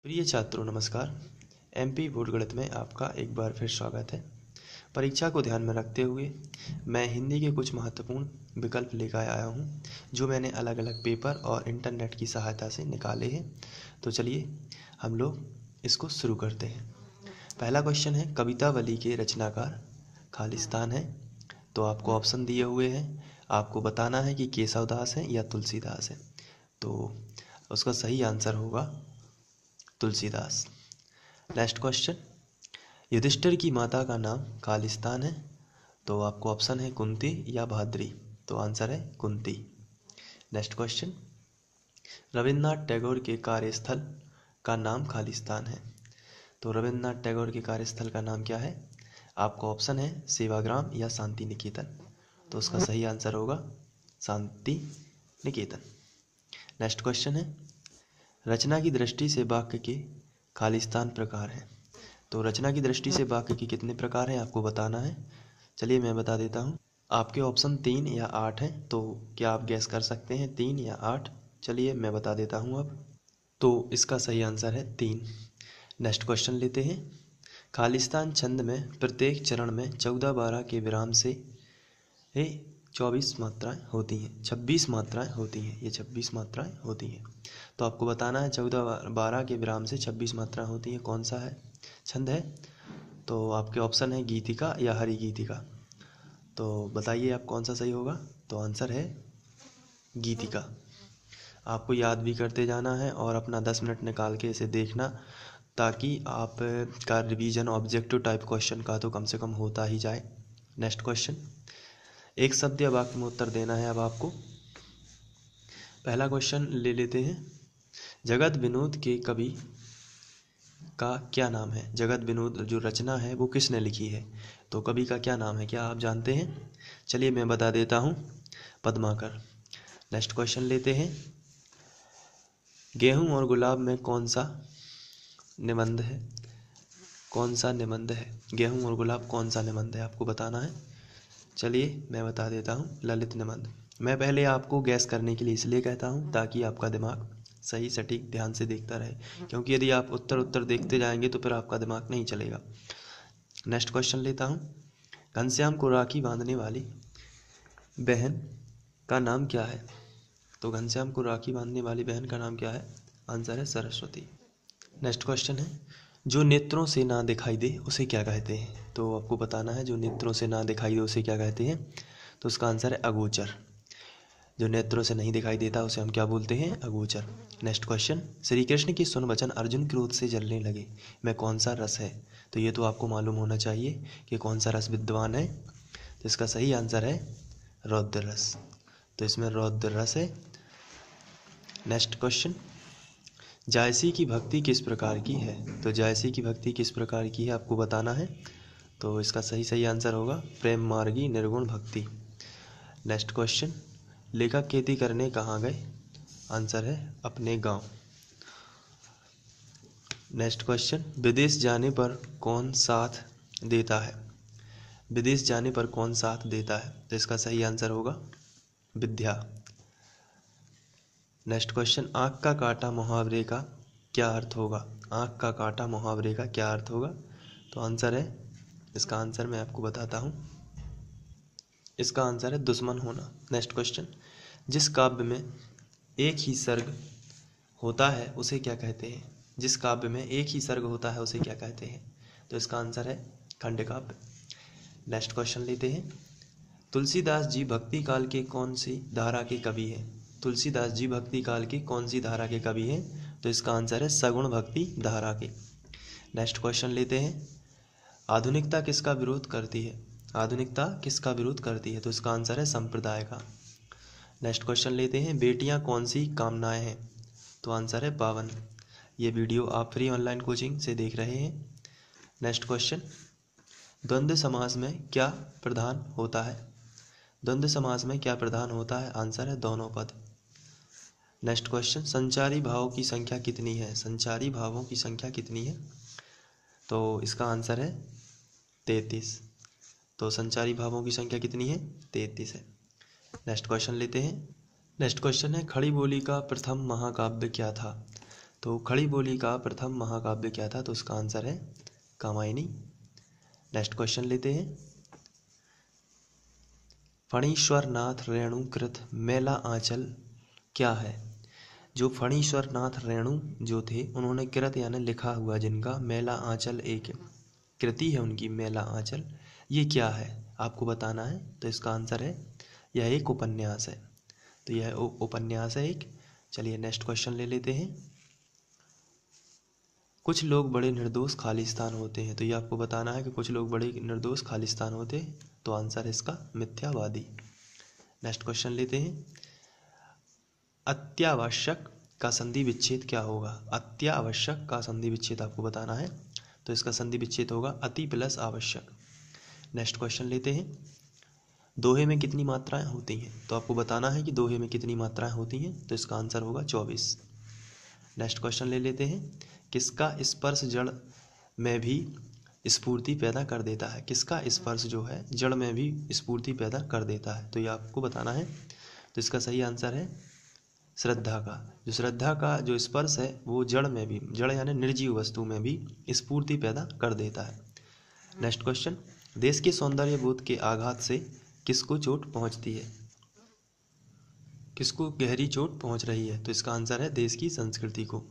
प्रिय छात्रों नमस्कार। एमपी बोर्ड गणित में आपका एक बार फिर स्वागत है। परीक्षा को ध्यान में रखते हुए मैं हिंदी के कुछ महत्वपूर्ण विकल्प लेकर आया हूं, जो मैंने अलग अलग पेपर और इंटरनेट की सहायता से निकाले हैं। तो चलिए हम लोग इसको शुरू करते हैं। पहला क्वेश्चन है, कवितावली के रचनाकार खालिस्तान है। तो आपको ऑप्शन दिए हुए हैं, आपको बताना है कि केशवदास है या तुलसीदास है। तो उसका सही आंसर होगा तुलसीदास। नेक्स्ट क्वेश्चन, युधिष्ठिर की माता का नाम खालिस्तान है। तो आपको ऑप्शन है कुंती या भाद्री। तो आंसर है कुंती। नेक्स्ट क्वेश्चन, रविन्द्रनाथ टैगोर के कार्यस्थल का नाम खालिस्तान है। तो रविन्द्रनाथ टैगोर के कार्यस्थल का नाम क्या है? आपको ऑप्शन है सेवाग्राम या शांति निकेतन। तो उसका सही आंसर होगा शांति निकेतन। नेक्स्ट क्वेश्चन है, रचना की दृष्टि से वाक्य के खालिस्तान प्रकार हैं। तो रचना की दृष्टि से वाक्य के कितने प्रकार हैं आपको बताना है। चलिए मैं बता देता हूँ। आपके ऑप्शन 3 या 8 हैं। तो क्या आप गैस कर सकते हैं 3 या 8? चलिए मैं बता देता हूँ अब। तो इसका सही आंसर है 3। नेक्स्ट क्वेश्चन लेते हैं। खालिस्तान छंद में प्रत्येक चरण में 14-12 के विराम से 24 मात्राएं होती हैं, 26 मात्राएं होती हैं। ये 26 मात्राएं होती हैं। तो आपको बताना है 14-12 के विराम से 26 मात्राएं होती हैं, कौन सा है छंद है। तो आपके ऑप्शन है गीतिका या हरि गीतिका। तो बताइए आप कौन सा सही होगा। तो आंसर है गीतिका। आपको याद भी करते जाना है और अपना 10 मिनट निकाल के इसे देखना, ताकि आप का रिवीजन ऑब्जेक्टिव टाइप क्वेश्चन का तो कम से कम होता ही जाए। नेक्स्ट क्वेश्चन, एक शब्द या वाक्य में उत्तर देना है अब आपको। पहला क्वेश्चन ले लेते हैं, जगत विनोद के कवि का क्या नाम है। जगत विनोद जो रचना है वो किसने लिखी है। तो कवि का क्या नाम है, क्या आप जानते हैं? चलिए मैं बता देता हूँ, पद्माकर। नेक्स्ट क्वेश्चन लेते हैं, गेहूं और गुलाब में कौन सा निबंध है। कौन सा निबंध है, गेहूं और गुलाब कौन सा निबंध है आपको बताना है। चलिए मैं बता देता हूँ, ललित निबंध। मैं पहले आपको गैस करने के लिए इसलिए कहता हूँ ताकि आपका दिमाग सही सटीक ध्यान से देखता रहे, क्योंकि यदि आप उत्तर देखते जाएंगे तो फिर आपका दिमाग नहीं चलेगा। नेक्स्ट क्वेश्चन लेता हूँ, घनश्याम को राखी बांधने वाली बहन का नाम क्या है। तो घनश्याम को राखी बांधने वाली बहन का नाम क्या है? आंसर है सरस्वती। नेक्स्ट क्वेश्चन है, जो नेत्रों से ना दिखाई दे उसे क्या कहते हैं। तो आपको बताना है, जो नेत्रों से ना दिखाई दे उसे क्या कहते हैं। तो उसका आंसर है अगोचर। जो नेत्रों से नहीं दिखाई देता उसे हम क्या बोलते हैं? अगोचर। नेक्स्ट क्वेश्चन, श्री कृष्ण की सुन वचन अर्जुन क्रोध से जलने लगे में कौन सा रस है। तो ये तो आपको मालूम होना चाहिए कि कौन सा रस विद्यमान है। तो इसका सही आंसर है रौद्र रस। तो इसमें रौद्र रस है। नेक्स्ट क्वेश्चन, जायसी की भक्ति किस प्रकार की है। तो जायसी की भक्ति किस प्रकार की है आपको बताना है। तो इसका सही आंसर होगा प्रेम मार्गी निर्गुण भक्ति। नेक्स्ट क्वेश्चन, लेखक खेती करने कहाँ गए। आंसर है अपने गांव। नेक्स्ट क्वेश्चन, विदेश जाने पर कौन साथ देता है। विदेश जाने पर कौन साथ देता है। तो इसका सही आंसर होगा विद्या। नेक्स्ट क्वेश्चन, आँख का काटा मुहावरे का क्या अर्थ होगा। आँख का काटा मुहावरे का क्या अर्थ होगा। तो आंसर है, इसका आंसर मैं आपको बताता हूँ, इसका आंसर है दुश्मन होना। नेक्स्ट क्वेश्चन, जिस काव्य में एक ही सर्ग होता है उसे क्या कहते हैं। जिस काव्य में एक ही सर्ग होता है उसे क्या कहते हैं। तो इसका आंसर है खंड काव्य। नेक्स्ट क्वेश्चन लेते हैं, तुलसीदास जी भक्ति काल के कौन सी धारा के कवि हैं। तुलसीदास जी भक्ति काल की कौन सी धारा के कवि हैं। तो इसका आंसर है सगुण भक्ति धारा के। नेक्स्ट क्वेश्चन लेते हैं, आधुनिकता किसका विरोध करती है। आधुनिकता किसका विरोध करती है। तो इसका आंसर है संप्रदाय का। नेक्स्ट क्वेश्चन लेते हैं, बेटियां कौन सी कामनाएं हैं। तो आंसर है पावन। ये वीडियो आप फ्री ऑनलाइन कोचिंग से देख रहे हैं। नेक्स्ट क्वेश्चन, द्वंद्व समास में क्या प्रधान होता है। द्वंद्व समास में क्या प्रधान होता है। आंसर है दोनों पद। नेक्स्ट क्वेश्चन, संचारी भावों की संख्या कितनी है। संचारी भावों की संख्या कितनी है। तो इसका आंसर है 33। तो संचारी भावों की संख्या कितनी है, 33 है। नेक्स्ट क्वेश्चन लेते हैं। नेक्स्ट क्वेश्चन है, खड़ी बोली का प्रथम महाकाव्य क्या था। तो खड़ी बोली का प्रथम महाकाव्य क्या था? तो उसका आंसर है कामायनी। नेक्स्ट क्वेश्चन लेते हैं। फणीश्वर नाथ रेणु कृत मेला आंचल क्या है? जो फणीश्वर नाथ रेणु जो थे, उन्होंने कृत यानी लिखा हुआ जिनका मेला आंचल एक कृति है उनकी, मेला आंचल, ये क्या है आपको बताना है। तो इसका आंसर है यह एक उपन्यास है। तो यह उपन्यास है एक। चलिए नेक्स्ट क्वेश्चन ले लेते हैं। कुछ लोग बड़े निर्दोष खालिस्तान होते हैं। तो ये आपको बताना है कि कुछ लोग बड़े निर्दोष खालिस्तान होते हैं। तो आंसर है इसका मिथ्यावादी। नेक्स्ट क्वेश्चन लेते हैं। अत्यावश्यक का संधि विच्छेद क्या होगा? अत्यावश्यक का संधि विच्छेद आपको बताना है। तो इसका संधि विच्छेद होगा अति प्लस आवश्यक। नेक्स्ट क्वेश्चन लेते हैं। दोहे में कितनी मात्राएं होती हैं? तो आपको बताना है कि दोहे में कितनी मात्राएं होती हैं। तो इसका आंसर होगा 24। नेक्स्ट क्वेश्चन ले लेते हैं। किसका स्पर्श जड़ में भी स्फूर्ति पैदा कर देता है? किसका स्पर्श जो है जड़ में भी स्फूर्ति पैदा कर देता है? तो ये आपको बताना है। तो इसका सही आंसर है श्रद्धा का। जो श्रद्धा का जो स्पर्श है वो जड़ में भी, जड़ यानी निर्जीव वस्तु में भी स्फूर्ति पैदा कर देता है। Next question. देश के सौंदर्य बोध के आघात से किसको चोट पहुंचती है? किसको गहरी चोट पहुंच रही है? तो इसका आंसर है देश की संस्कृति को।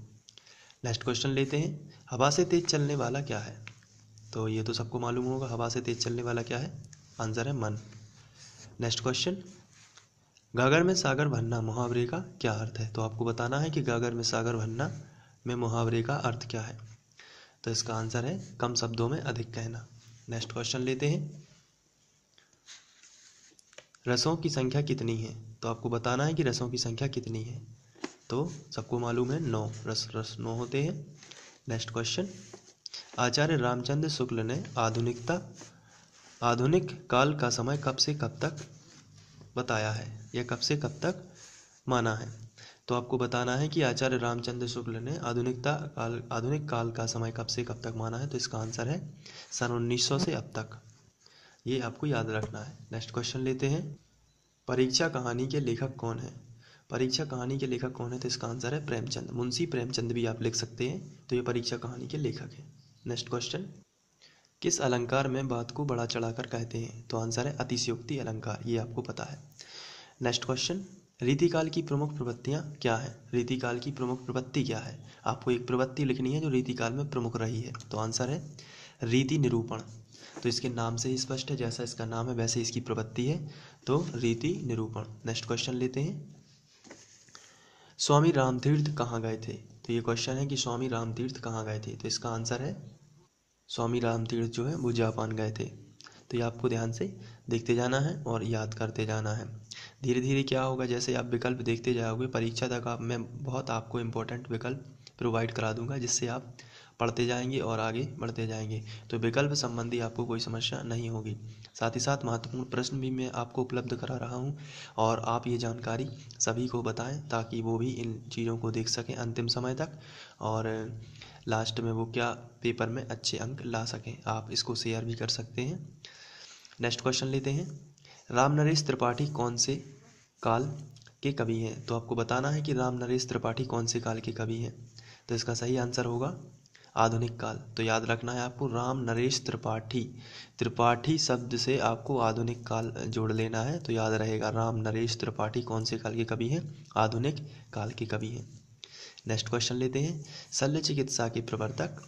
नेक्स्ट क्वेश्चन लेते हैं। हवा से तेज चलने वाला क्या है? तो ये तो सबको मालूम होगा, हवा से तेज चलने वाला क्या है? आंसर है मन। Next question. गागर में सागर भरना मुहावरे का क्या अर्थ है? तो आपको बताना है कि गागर में सागर भरना में मुहावरे का अर्थ क्या है। तो इसका आंसर है कम शब्दों में अधिक कहना। नेक्स्ट क्वेश्चन लेते हैं। रसों की संख्या कितनी है? तो आपको बताना है कि रसों की संख्या कितनी है। तो सबको मालूम है 9, रस 9 होते हैं। Next question. आचार्य रामचंद्र शुक्ल ने आधुनिक काल का समय कब से कब तक बताया है, या कब से कब तक माना है? तो आपको बताना है कि आचार्य रामचंद्र शुक्ल ने आधुनिक काल का समय कब से कब तक माना है। तो इसका आंसर है सन 1900 से अब तक। ये आपको याद रखना है। नेक्स्ट क्वेश्चन लेते हैं। परीक्षा कहानी के लेखक कौन है? परीक्षा कहानी के लेखक कौन है? तो इसका आंसर है प्रेमचंद। मुंशी प्रेमचंद भी आप लिख सकते हैं। तो ये परीक्षा कहानी के लेखक हैं। Next question. किस अलंकार में बात को बढ़ा चढ़ाकर कहते हैं? तो आंसर है अतिशयोक्ति अलंकार। ये आपको पता है। Next question. रीतिकाल की प्रमुख प्रवृत्तियाँ क्या है? रीतिकाल की प्रमुख प्रवृत्ति क्या है? आपको एक प्रवृत्ति लिखनी है जो रीतिकाल में प्रमुख रही है। तो आंसर है रीति निरूपण। तो इसके नाम से ही स्पष्ट है, जैसा इसका नाम है वैसे इसकी प्रवृत्ति है। तो रीति निरूपण। नेक्स्ट क्वेश्चन लेते हैं। स्वामी रामतीर्थ कहाँ गए थे? तो ये क्वेश्चन है कि स्वामी रामतीर्थ कहाँ गए थे। तो इसका आंसर है स्वामी रामतीर्थ जो है वो जापान गए थे। तो ये आपको ध्यान से देखते जाना है और याद करते जाना है। धीरे धीरे क्या होगा, जैसे आप विकल्प देखते जाओगे परीक्षा तक मैं बहुत आपको इम्पोर्टेंट विकल्प प्रोवाइड करा दूंगा, जिससे आप पढ़ते जाएंगे और आगे बढ़ते जाएंगे। तो विकल्प संबंधी आपको कोई समस्या नहीं होगी। साथ ही साथ महत्वपूर्ण प्रश्न भी मैं आपको उपलब्ध करा रहा हूँ, और आप ये जानकारी सभी को बताएं ताकि वो भी इन चीज़ों को देख सकें अंतिम समय तक, और लास्ट में वो क्या पेपर में अच्छे अंक ला सकें। आप इसको शेयर भी कर सकते हैं। नेक्स्ट क्वेश्चन लेते हैं। राम नरेश त्रिपाठी कौन से काल के कवि हैं? तो आपको बताना है कि राम नरेश त्रिपाठी कौन से काल के कवि हैं। तो इसका सही आंसर होगा आधुनिक काल। तो याद रखना है आपको राम नरेश त्रिपाठी, त्रिपाठी शब्द से आपको आधुनिक काल जोड़ लेना है। तो याद रहेगा राम नरेश त्रिपाठी कौन से काल के कवि हैं? आधुनिक काल के कवि हैं। नेक्स्ट क्वेश्चन लेते हैं। शल्य चिकित्सा के प्रवर्तक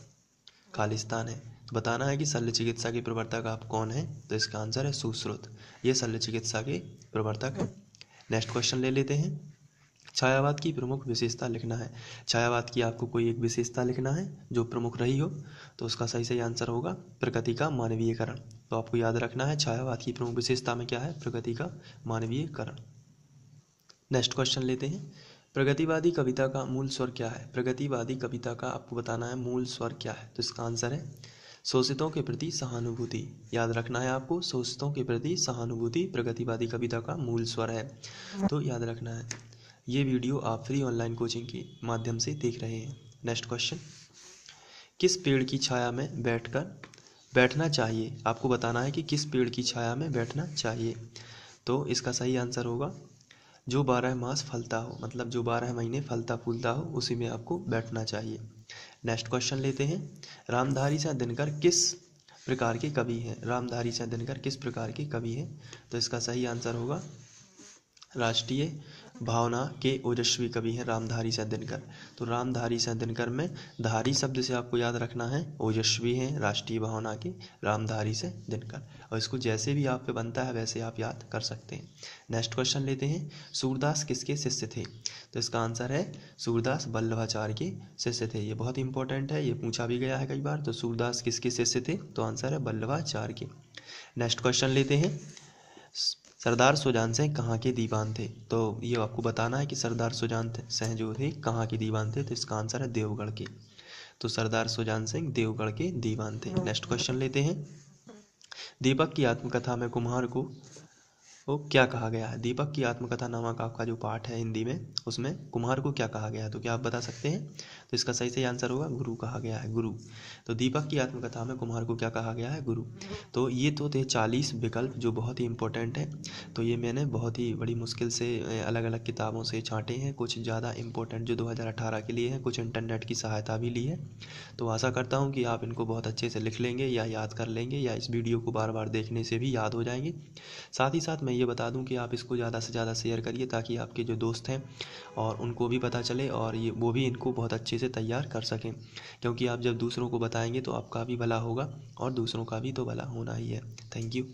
खालिस्तान है। तो बताना है कि शल्य चिकित्सा के प्रवर्तक आप कौन है। तो इसका आंसर है सुश्रुत। ये शल्य चिकित्सा के प्रवर्तक है। नेक्स्ट क्वेश्चन ले लेते हैं। छायावाद की प्रमुख विशेषता लिखना है। छायावाद की आपको कोई एक विशेषता लिखना है जो प्रमुख रही हो। तो उसका सही आंसर होगा प्रकृति का मानवीयकरण। तो आपको याद रखना है छायावाद की प्रमुख विशेषता में क्या है? प्रकृति का मानवीयकरण। नेक्स्ट क्वेश्चन लेते हैं। प्रगतिवादी कविता का मूल स्वर क्या है? प्रगतिवादी कविता का आपको बताना है मूल स्वर क्या है। तो इसका आंसर है शोषितों के प्रति सहानुभूति। याद रखना है आपको, शोषितों के प्रति सहानुभूति प्रगतिवादी कविता का मूल स्वर है। तो याद रखना है। ये वीडियो आप फ्री ऑनलाइन कोचिंग के माध्यम से देख रहे हैं। Next question. किस पेड़ की छाया में बैठना चाहिए? आपको बताना है कि किस पेड़ की छाया में बैठना चाहिए। तो इसका सही आंसर होगा जो 12 मास फलता हो, मतलब जो 12 महीने फलता फूलता हो उसी में आपको बैठना चाहिए। नेक्स्ट क्वेश्चन लेते हैं। रामधारी सिंह दिनकर किस प्रकार के कवि हैं? रामधारी सिंह दिनकर किस प्रकार के कवि हैं? तो इसका सही आंसर होगा राष्ट्रीय भावना के ओजस्वी कवि हैं रामधारी सिंह दिनकर। तो रामधारी सिंह दिनकर में धारी शब्द से आपको याद रखना है, ओजस्वी हैं राष्ट्रीय भावना के रामधारी सिंह दिनकर, और इसको जैसे भी आप पे बनता है वैसे आप याद कर सकते हैं। नेक्स्ट क्वेश्चन लेते हैं। सूरदास किसके शिष्य थे? तो इसका आंसर है सूरदास वल्लभाचार्य के शिष्य थे। ये बहुत इंपॉर्टेंट है, ये पूछा भी गया है कई बार। तो सूरदास किसके शिष्य थे? तो आंसर है वल्लभाचार्य के। नेक्स्ट क्वेश्चन लेते हैं। सरदार सुजान सिंह कहाँ के दीवान थे? तो ये आपको बताना है कि सरदार सुजान सिंह जो थे कहाँ के दीवान थे। तो इसका आंसर है देवगढ़ के। तो सरदार सुजान सिंह देवगढ़ के दीवान थे। नेक्स्ट क्वेश्चन लेते हैं। दीपक की आत्मकथा में कुम्हार को क्या कहा गया है? दीपक की आत्मकथा नामक आपका जो पाठ है हिंदी में, उसमें कुम्हार को क्या कहा गया है? तो क्या आप बता सकते हैं? तो इसका सही आंसर होगा गुरु कहा गया है, गुरु। तो दीपक की आत्मकथा में कुम्हार को क्या कहा गया है? गुरु। तो ये तो थे 40 विकल्प जो बहुत ही इंपॉर्टेंट है। तो ये मैंने बहुत ही बड़ी मुश्किल से अलग अलग किताबों से छांटे हैं, कुछ ज़्यादा इंपॉर्टेंट जो 2018 के लिए हैं, कुछ इंटरनेट की सहायता भी ली है। तो आशा करता हूँ कि आप इनको बहुत अच्छे से लिख लेंगे या याद कर लेंगे, या इस वीडियो को बार बार देखने से भी याद हो जाएंगे। साथ ही साथ मैं ये बता दूं कि आप इसको ज़्यादा से ज़्यादा शेयर करिए, ताकि आपके जो दोस्त हैं और उनको भी पता चले, और ये वो भी इनको बहुत अच्छे से तैयार कर सकें। क्योंकि आप जब दूसरों को बताएंगे तो आपका भी भला होगा और दूसरों का भी तो भला होना ही है। Thank you.